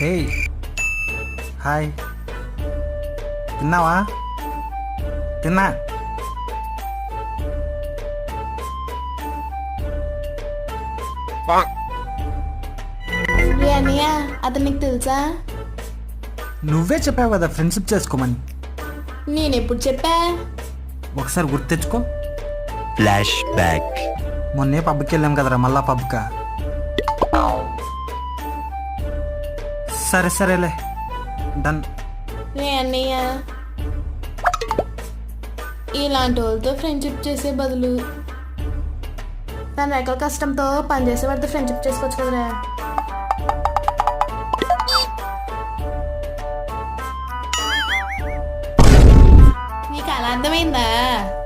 Hey hi, తిన్నావా? తిన్నా. రే అన్నయ్య, అతను నీకు తెలుసా? నువ్వే చెప్పావు కదా ఫ్రెండ్షిప్ చేసుకోమని. నేనెప్పుడు చెప్పా? ఒకసారి గుర్తు తెచ్చుకో. Flash back. మొన్నే పబ్కి వెళ్ళాం కదరా, మళ్ళా పబ్కా. సరే సరేలే, డన్. రే అన్నయ్య, ఇలాంటి వాళ్ళతో ఫ్రెండ్షిప్ చేసే బదులు తన రకాల కష్టంతో పనిచేసే వాడితో ఫ్రెండ్షిప్ చేసుకోవచ్చు కదరా.